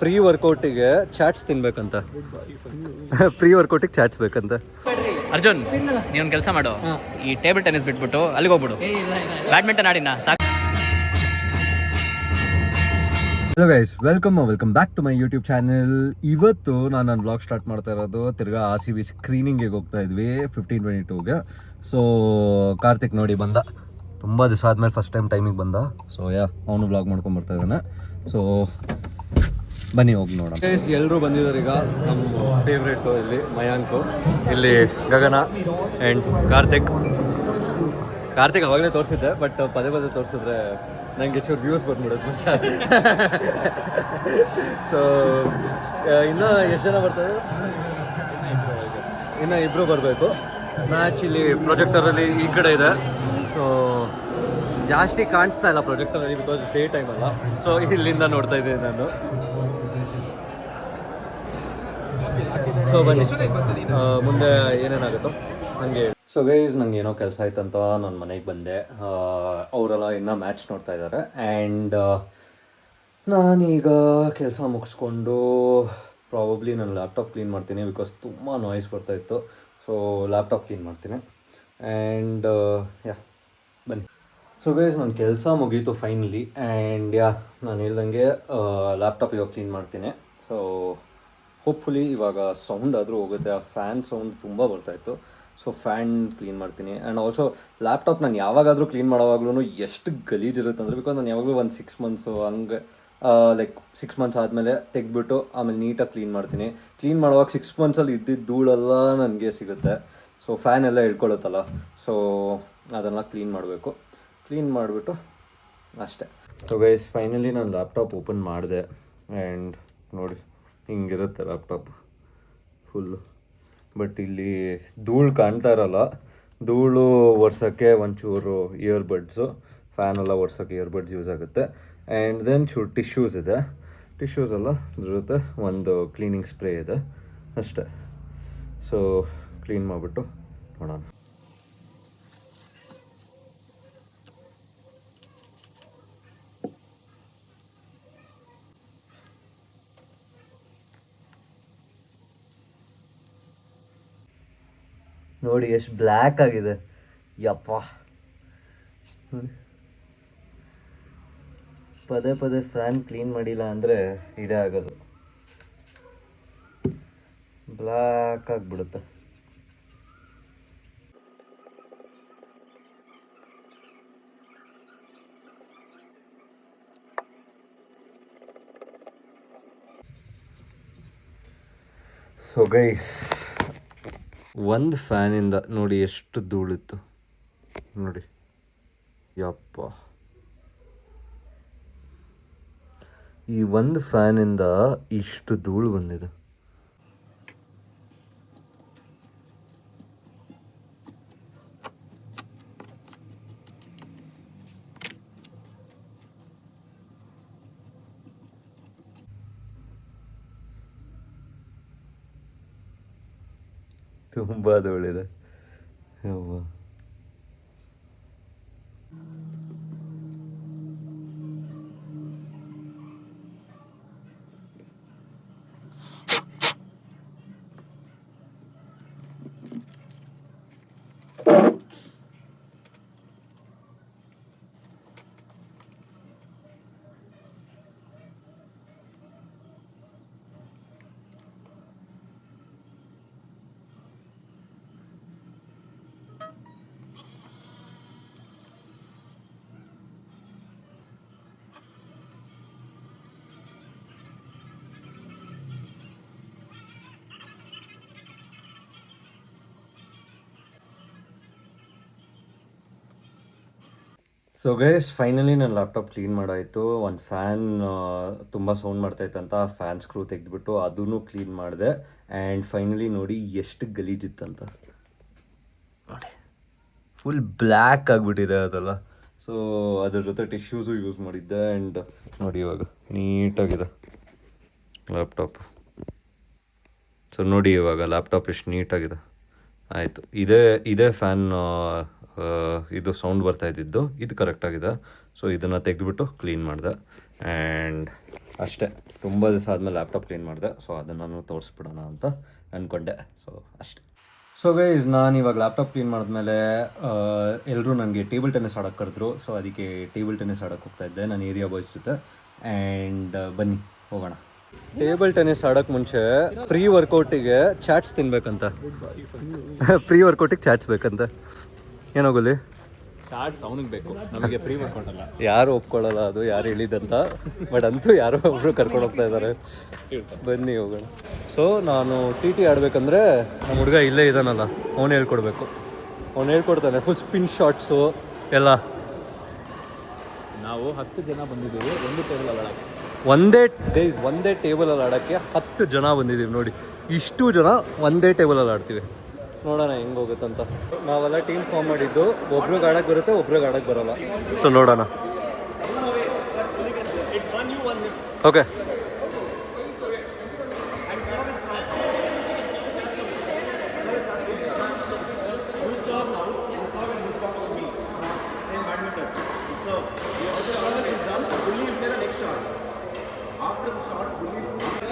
Pre ವರ್ಕೌಟಿಗೆ chaats ತಿನ್ಬೇಕಂತ. Pre ವರ್ಕೌಟಿಗೆ chaats ಬೇಕಂತ. ಅರ್ಜುನ್ ನೀವೊಂದು ಕೆಲಸ ಮಾಡು, ಈ ಟೇಬಲ್ ಟೆನ್ನಿಸ್ ಬಿಟ್ಬಿಟ್ಟು ಅಲ್ಲಿಗೆ ಹೋಗ್ಬಿಡು, ಬ್ಯಾಡ್ಮಿಂಟನ್ ಆಡಿನ ಸಾಕು. Hello guys, welcome back to my YouTube channel. ಇವತ್ತು ನಾನು ನನ್ನ ವ್ಲಾಗ್ ಸ್ಟಾರ್ಟ್ ಮಾಡ್ತಾ ಇರೋದು ತಿರ್ಗಾ RCB ಸ್ಕ್ರೀನಿಂಗಿಗೆ ಹೋಗ್ತಾ ಇದ್ವಿ 1522ಗೆ. ಸೊ ಕಾರ್ತಿಕ್ ನೋಡಿ ಬಂದ, ತುಂಬ ದಿವಸ ಆದಮೇಲೆ ಫಸ್ಟ್ ಟೈಮ್ ಟೈಮಿಗೆ ಬಂದ. ಸೊ ಅವನು ವ್ಲಾಗ್ ಮಾಡ್ಕೊಂಡು ಬರ್ತಾ ಇದ್ದಾನೆ. ಸೊ ಬನ್ನಿ ಹೋಗಿ ನೋಡೋಣ. ಎಲ್ಲರೂ ಬಂದಿದ್ದಾರೆ ಈಗ. ನಮ್ಮ ಫೇವ್ರೇಟು ಇಲ್ಲಿ ಮಯಾಂಕು, ಇಲ್ಲಿ ಗಗನ ಆ್ಯಂಡ್ ಕಾರ್ತಿಕ್ ಅವಾಗಲೇ ತೋರಿಸಿದ್ದೆ, ಬಟ್ ಪದೇ ತೋರಿಸಿದ್ರೆ ನನಗೆ ಚೂರು ವ್ಯೂಸ್ ಬಂದ್ಬಿಡೋದು ಮುಂಚೆ. ಸೊ ಇನ್ನೂ ಎಷ್ಟು ಜನ ಬರ್ತಾರೆ? ಇನ್ನು ಇಬ್ಬರು ಬರಬೇಕು. ಮ್ಯಾಚ್ ಇಲ್ಲಿ ಪ್ರೊಜೆಕ್ಟರಲ್ಲಿ ಈ ಕಡೆ ಇದೆ. ಸೊ ಜಾಸ್ತಿ ಕಾಣಿಸ್ತಾ ಇಲ್ಲ ಪ್ರೊಜೆಕ್ಟರಲ್ಲಿ, ಬಿಕಾಸ್ ಡೇ ಟೈಮ್ ಅಲ್ಲ. ಸೊ ಇಲ್ಲಿಂದ ನೋಡ್ತಾ ಇದ್ದೀನಿ ನಾನು. ಸೊ ಬನ್ನಿ ಮುಂದೆ ಏನೇನಾಗುತ್ತೋ ನನಗೆ. ಸೊ ಗೈಸ್, ನಂಗೆ ಏನೋ ಕೆಲಸ ಆಯ್ತಂತ ನಾನು ಮನೆಗೆ ಬಂದೆ. ಅವರೆಲ್ಲ ಇನ್ನೂ ಮ್ಯಾಚ್ ನೋಡ್ತಾ ಇದ್ದಾರೆ. ಆ್ಯಂಡ್ ನಾನೀಗ ಕೆಲಸ ಮುಗಿಸ್ಕೊಂಡು ಪ್ರಾಬಬ್ಲಿ ನಾನು ಲ್ಯಾಪ್ಟಾಪ್ ಕ್ಲೀನ್ ಮಾಡ್ತೀನಿ, ಬಿಕಾಸ್ ತುಂಬ ನಾಯ್ಸ್ ಬರ್ತಾಯಿತ್ತು. ಸೊ ಲ್ಯಾಪ್ಟಾಪ್ ಕ್ಲೀನ್ ಮಾಡ್ತೀನಿ. ಆ್ಯಂಡ್ ಬನ್ನಿ. ಸೊ ಗೈಸ್, ನನ್ನ ಕೆಲಸ ಮುಗೀತು ಫೈನಲಿ. ಆ್ಯಂಡ್ ನಾನು ಹೇಳ್ದಂಗೆ ಲ್ಯಾಪ್ಟಾಪ್ ಇವಾಗ ಕ್ಲೀನ್ ಮಾಡ್ತೀನಿ. ಸೊ ಹೋಪ್ಫುಲಿ ಇವಾಗ ಸೌಂಡ್ ಆದರೂ ಹೋಗುತ್ತೆ. ಆ ಫ್ಯಾನ್ ಸೌಂಡ್ ತುಂಬ ಬರ್ತಾಯಿತ್ತು. ಸೊ ಫ್ಯಾನ್ ಕ್ಲೀನ್ ಮಾಡ್ತೀನಿ. ಆ್ಯಂಡ್ ಆಲ್ಸೋ ಲ್ಯಾಪ್ಟಾಪ್ ನಾನು ಯಾವಾಗಾದರೂ ಕ್ಲೀನ್ ಮಾಡೋವಾಗ್ಲೂ ಎಷ್ಟು ಗಲೀಜಿರುತ್ತೆ ಅಂದರೆ, ಬಿಕಾಸ್ ನಾನು ಯಾವಾಗಲೂ ಒಂದು 6 ಮಂತ್ಸು ಹಂಗೆ ಲೈಕ್ 6 ಮಂತ್ಸ್ ಆದಮೇಲೆ ತೆಗೆದ್ಬಿಟ್ಟು ಆಮೇಲೆ ನೀಟಾಗಿ ಕ್ಲೀನ್ ಮಾಡ್ತೀನಿ. ಕ್ಲೀನ್ ಮಾಡುವಾಗ 6 ಮಂತ್ಸಲ್ಲಿ ಇದ್ದಿದ್ದು ಧೂಳೆಲ್ಲ ನನಗೆ ಸಿಗುತ್ತೆ. ಸೊ ಫ್ಯಾನ್ ಎಲ್ಲ ಇಳ್ಕೊಳ್ಳುತ್ತಲ್ಲ, ಸೊ ಅದನ್ನು ಕ್ಲೀನ್ ಮಾಡಬೇಕು. ಕ್ಲೀನ್ ಮಾಡಿಬಿಟ್ಟು ಅಷ್ಟೇ. ಸೊ ಗೈಸ್, ಫೈನಲಿ ನಾನು ಲ್ಯಾಪ್ಟಾಪ್ ಓಪನ್ ಮಾಡಿದೆ. ಆ್ಯಂಡ್ ನೋಡಿ ಹಿಂಗಿರುತ್ತೆ ಲ್ಯಾಪ್ಟಾಪ್ ಫುಲ್ಲು. ಬಟ್ ಇಲ್ಲಿ ಧೂಳು ಕಾಣ್ತಾ ಇರಲ್ಲ. ಧೂಳು ಒರ್ಸೋಕ್ಕೆ ಒಂಚೂರು ಇಯರ್ಬಡ್ಸು, ಫ್ಯಾನೆಲ್ಲ ಒರ್ಸೋಕ್ಕೆ ಇಯರ್ಬಡ್ಸ್ ಯೂಸ್ ಆಗುತ್ತೆ. ಆ್ಯಂಡ್ ದೆನ್ ಚೂರು ಟಿಶ್ಯೂಸ್ ಇದೆ. ಟಿಶ್ಯೂಸ್ ಎಲ್ಲ ಜೊತೆ ಒಂದು ಕ್ಲೀನಿಂಗ್ ಸ್ಪ್ರೇ ಇದೆ ಅಷ್ಟೇ. ಸೊ ಕ್ಲೀನ್ ಮಾಡಿಬಿಟ್ಟು ನೋಡೋಣ. ನೋಡಿ ಎಷ್ಟು ಬ್ಲ್ಯಾಕ್ ಆಗಿದೆ, ಯಪ್ಪ. ನೋಡಿ, ಪದೇ ಫ್ಯಾನ್ ಕ್ಲೀನ್ ಮಾಡಿಲ್ಲ ಅಂದರೆ ಇದೇ ಆಗೋದು, ಬ್ಲ್ಯಾಕ್ ಆಗಿಬಿಡುತ್ತೆ. ಸೊ ಗೈಸ್, ಒಂದು ಫ್ಯಾನಿಂದ ನೋಡಿ ಎಷ್ಟು ಧೂಳಿತ್ತು ನೋಡಿ, ಯಪ್ಪ. ಈ ಒಂದು ಫ್ಯಾನಿಂದ ಇಷ್ಟು ಧೂಳು ಬಂದಿದೆ. ತುಂಬ ಧೂಳಿದೆ ಯವ್ವ. ಸೊ ಗೈಸ್, ಫೈನಲಿ ನನ್ನ ಲ್ಯಾಪ್ಟಾಪ್ ಕ್ಲೀನ್ ಮಾಡಾಯಿತು. ಒಂದು ಫ್ಯಾನ್ ತುಂಬ ಸೌಂಡ್ ಮಾಡ್ತಾಯಿತ್ತಂತ ಆ ಫ್ಯಾನ್ ಸ್ಕ್ರೂ ತೆಗೆದುಬಿಟ್ಟು ಅದೂ ಕ್ಲೀನ್ ಮಾಡಿದೆ. ಆ್ಯಂಡ್ ಫೈನಲಿ ನೋಡಿ ಎಷ್ಟು ಗಲೀಜಿತ್ತಂತ ನೋಡಿ, ಫುಲ್ ಬ್ಲ್ಯಾಕ್ ಆಗಿಬಿಟ್ಟಿದೆ ಅದೆಲ್ಲ. ಸೊ ಅದ್ರ ಜೊತೆ ಟಿಶ್ಯೂಸು ಯೂಸ್ ಮಾಡಿದ್ದೆ. ಆ್ಯಂಡ್ ನೋಡಿ ಇವಾಗ ನೀಟಾಗಿದೆ ಲ್ಯಾಪ್ಟಾಪ್. ಸೊ ನೋಡಿ ಇವಾಗ ಲ್ಯಾಪ್ಟಾಪ್ ಎಷ್ಟು ನೀಟಾಗಿದೆ. ಆಯಿತು, ಇದೇ ಫ್ಯಾನ್ ಇದು ಸೌಂಡ್ ಬರ್ತಾ ಇದ್ದಿದ್ದು, ಇದು ಕರೆಕ್ಟಾಗಿದೆ. ಸೊ ಇದನ್ನು ತೆಗೆದುಬಿಟ್ಟು ಕ್ಲೀನ್ ಮಾಡಿದೆ. ಆ್ಯಂಡ್ ಅಷ್ಟೇ. ತುಂಬ ದಿವಸ ಆದಮೇಲೆ ಲ್ಯಾಪ್ಟಾಪ್ ಕ್ಲೀನ್ ಮಾಡಿದೆ, ಸೊ ಅದನ್ನು ನಾನು ತೋರಿಸ್ಬಿಡೋಣ ಅಂತ ಅಂದ್ಕೊಂಡೆ. ಸೊ ಅಷ್ಟೇ. ಸೊ ಗೈಸ್, ನಾನು ಇವಾಗ ಲ್ಯಾಪ್ಟಾಪ್ ಕ್ಲೀನ್ ಮಾಡಿದ್ಮೇಲೆ ಎಲ್ಲರೂ ನನಗೆ ಟೇಬಲ್ ಟೆನ್ನಿಸ್ ಆಡೋಕ್ಕೆ ಕರೆದ್ರು. ಸೊ ಅದಕ್ಕೆ ಟೇಬಲ್ ಟೆನ್ನಿಸ್ ಆಡೋಕ್ಕೆ ಹೋಗ್ತಾಯಿದ್ದೆ ನಾನು ಏರಿಯಾ ಬಾಯ್ಸ್ ಜೊತೆ. ಆ್ಯಂಡ್ ಬನ್ನಿ ಹೋಗೋಣ. ಟೇಬಲ್ ಟೆನ್ನಿಸ್ ಆಡೋಕ್ಕೆ ಮುಂಚೆ ಪ್ರೀ ವರ್ಕೌಟಿಗೆ ಚಾಟ್ಸ್ ತಿನ್ಬೇಕಂತ. ಪ್ರೀ ವರ್ಕೌಟಿಗೆ ಚಾಟ್ಸ್ ಬೇಕಂತ. ಏನಾಗೋಲಿ ಚಾಟ್ಸ್ ಅವನಿಗೆ ಬೇಕು, ನಮಗೆ ಫ್ರೀ ಮಾಡ್ಕೊಟ್ಟಲ್ಲ. ಯಾರು ಒಪ್ಕೊಳ್ಳಲ್ಲ, ಅದು ಯಾರು ಹೇಳಿದಂತ. ಬಟ್ ಅಂತೂ ಯಾರೋ ಒಬ್ಬರು ಕರ್ಕೊಂಡು ಹೋಗ್ತಾ ಇದ್ದಾರೆ. ಬನ್ನಿ ಹೋಗೋಣ. ಸೊ ನಾನು ಟಿ ಆಡಬೇಕಂದ್ರೆ ನಮ್ಮ ಹುಡುಗ ಇಲ್ಲೇ ಇದ್ದಾನಲ್ಲ, ಅವನು ಹೇಳ್ಕೊಡ್ಬೇಕು. ಅವ್ನು ಹೇಳ್ಕೊಡ್ತಾನೆ ಫುಲ್ ಸ್ಪಿನ್ ಶಾಟ್ಸು ಎಲ್ಲ. ನಾವು 10 ಜನ ಬಂದಿದ್ದೀವಿ ಒಂದು ಟೇಬಲ್ ಆಡೋಕ್ಕೆ. ಒಂದೇ ಟೇಬಲಲ್ಲಿ ಆಡೋಕ್ಕೆ 10 ಜನ ಬಂದಿದ್ದೀವಿ ನೋಡಿ. ಇಷ್ಟು ಜನ ಒಂದೇ ಟೇಬಲಲ್ಲಿ ಆಡ್ತೀವಿ. ನೋಡೋಣ ಹೆಂಗೆ ಹೋಗುತ್ತಂತ. ನಾವೆಲ್ಲ ಟೀಮ್ ಫಾರ್ಮ್ ಮಾಡಿದ್ದು, ಒಬ್ರಿಗೆ ಆಡಕ್ಕೆ ಬರುತ್ತೆ, ಒಬ್ರಿಗೆ ಆಡಕ್ಕೆ ಬರೋಲ್ಲ. ಸೊ ನೋಡೋಣ. ಓಕೆ.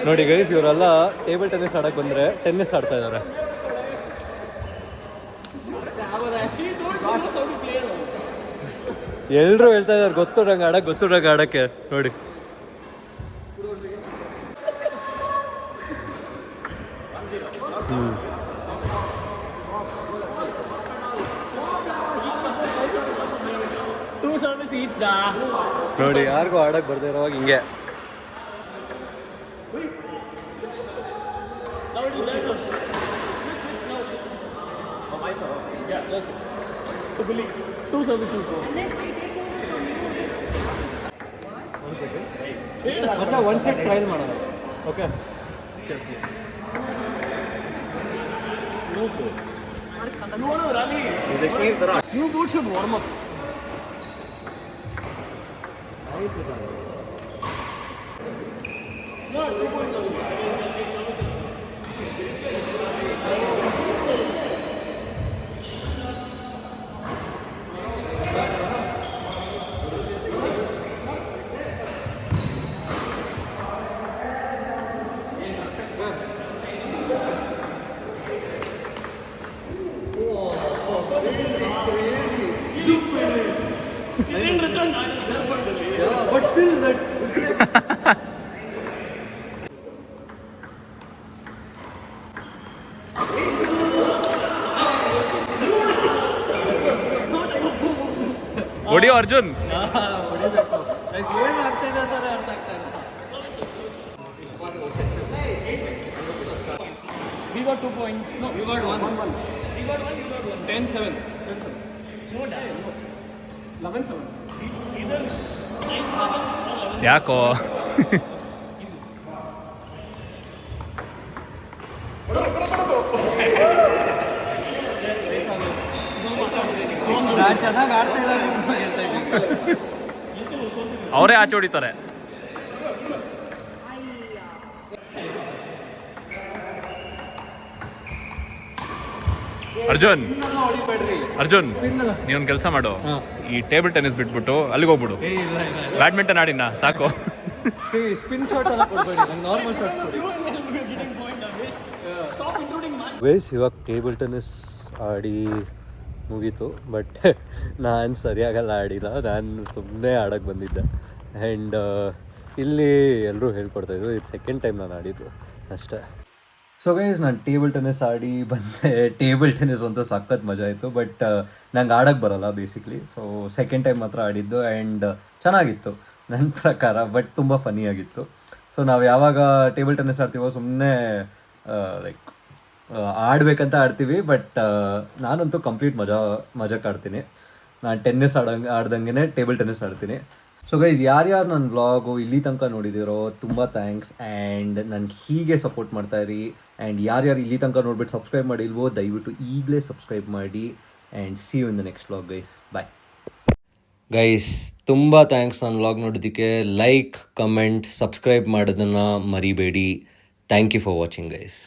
ನೋಡಿ ಗೈಸ್, ಇವರೆಲ್ಲ ಟೇಬಲ್ ಟೆನ್ನಿಸ್ ಆಡಕ್ಕೆ ಬಂದರೆ ಟೆನ್ನಿಸ್ ಆಡ್ತಾ ಇದ್ದಾರೆ. ಎಲ್ಲರೂ ಹೇಳ್ತಾ ಇದ್ದಾರೆ ಗೊತ್ತು ಆಡಕ್ಕೆ ನೋಡಿ. ನೋಡಿ ಯಾರಿಗೂ ಆಡಕ್ಕೆ ಬರ್ದೇ ಇರೋವಾಗ ಹಿಂಗೆ. ಮಚ್ಚ ಒಂದು ಸೆಟ್ ಟ್ರಯಲ್ ಮಾಡೋಣ. Okay. You both should warm up. But still that. ಹೊಡಿಯೋ ಅರ್ಜುನ್. ಏನು ಆಗ್ತಾಯಿದೆ ಅಂತಾರೆ ಅರ್ಥ ಆಗ್ತಾ ಇಲ್ಲ. We got 2 points. No, You got one. we got 1. 10-7. No, 11-7. ಯಾಕೋ ನಾನು ಚೆನ್ನಾಗಿ ಆಡ್ತಾ ಇಲ್ಲ. ಅವರೇ ಆಚೆ ಹೊಡಿತಾರೆ. ಅರ್ಜುನ್ ನೀವೊಂದು ಕೆಲಸ ಮಾಡು, ಈ ಟೇಬಲ್ ಟೆನ್ನಿಸ್ ಬಿಟ್ಬಿಟ್ಟು ಅಲ್ಲಿಗೆ ಹೋಗ್ಬಿಡು. ಬ್ಯಾಡ್ಮಿಂಟನ್ ಆಡಿನ ಸಾಕು. ಸ್ಪಿನ್ ಶಾಟ್ ಎಲ್ಲ ಕೊಡಬೇಡಿ, ನಂಗೆ ನಾರ್ಮಲ್ ಶಾಟ್ಸ್ ಕೊಡಿ. ಗೈಸ್, ಇವಾಗ ಟೇಬಲ್ ಟೆನ್ನಿಸ್ ಆಡಿ ಮುಗೀತು. ಬಟ್ ನಾನು ಸರಿಯಾಗೆಲ್ಲ ಆಡಿಲ್ಲ, ನಾನು ಸುಮ್ಮನೆ ಆಡೋಕ್ಕೆ ಬಂದಿದ್ದೆ. ಆ್ಯಂಡ್ ಇಲ್ಲಿ ಎಲ್ಲರೂ ಹೇಳ್ಕೊಡ್ತಾಯಿದ್ರು. ಇದು ಸೆಕೆಂಡ್ ಟೈಮ್ ನಾನು ಆಡಿದ್ದು ಅಷ್ಟೇ. ಸೊ ಗೈಸ್, ನಾನು ಟೇಬಲ್ ಟೆನ್ನಿಸ್ ಆಡಿ ಬಂದೆ. ಟೇಬಲ್ ಟೆನ್ನಿಸ್ ಅಂತೂ ಸಖತ್ ಮಜಾ ಆಯಿತು. ಬಟ್ ನಂಗೆ ಆಡೋಕ್ಕೆ ಬರೋಲ್ಲ ಬೇಸಿಕ್ಲಿ. ಸೊ ಸೆಕೆಂಡ್ ಟೈಮ್ ಮಾತ್ರ ಆಡಿದ್ದು. ಆ್ಯಂಡ್ ಚೆನ್ನಾಗಿತ್ತು ನನ್ನ ಪ್ರಕಾರ. ಬಟ್ ತುಂಬ ಫನ್ನಿಯಾಗಿತ್ತು. ಸೊ ನಾವು ಯಾವಾಗ ಟೇಬಲ್ ಟೆನ್ನಿಸ್ ಆಡ್ತೀವೋ ಸುಮ್ಮನೆ ಲೈಕ್ ಆಡಬೇಕಂತ ಆಡ್ತೀವಿ. ಬಟ್ ನಾನಂತೂ ಕಂಪ್ಲೀಟ್ ಮಜಾಕ್ಕೆ ಆಡ್ತೀನಿ. ನಾನು ಟೆನ್ನಿಸ್ ಆಡ್ದಂಗೆ ಟೇಬಲ್ ಟೆನ್ನಿಸ್ ಆಡ್ತೀನಿ. ಸೊ ಗೈಸ್, ಯಾರ್ಯಾರು ನನ್ನ ವ್ಲಾಗು ಇಲ್ಲಿ ತನಕ ನೋಡಿದಿರೋ ತುಂಬ ಥ್ಯಾಂಕ್ಸ್. ಆ್ಯಂಡ್ ನನಗೆ ಹೀಗೆ ಸಪೋರ್ಟ್ ಮಾಡ್ತಾಯಿರಿ. ಆ್ಯಂಡ್ ಯಾರ್ಯಾರು ಇಲ್ಲಿ ತನಕ ನೋಡ್ಬಿಟ್ಟು ಸಬ್ಸ್ಕ್ರೈಬ್ ಮಾಡಿಲ್ವೋ ದಯವಿಟ್ಟು ಈಗಲೇ ಸಬ್ಸ್ಕ್ರೈಬ್ ಮಾಡಿ. And see you in the next vlog guys. Bye guys. ತುಂಬ ಥ್ಯಾಂಕ್ಸ್ ನನ್ನ ವ್ಲಾಗ್ ನೋಡೋದಕ್ಕೆ. ಲೈಕ್, ಕಮೆಂಟ್, ಸಬ್ಸ್ಕ್ರೈಬ್ ಮಾಡೋದನ್ನು ಮರಿಬೇಡಿ. Thank you for watching guys.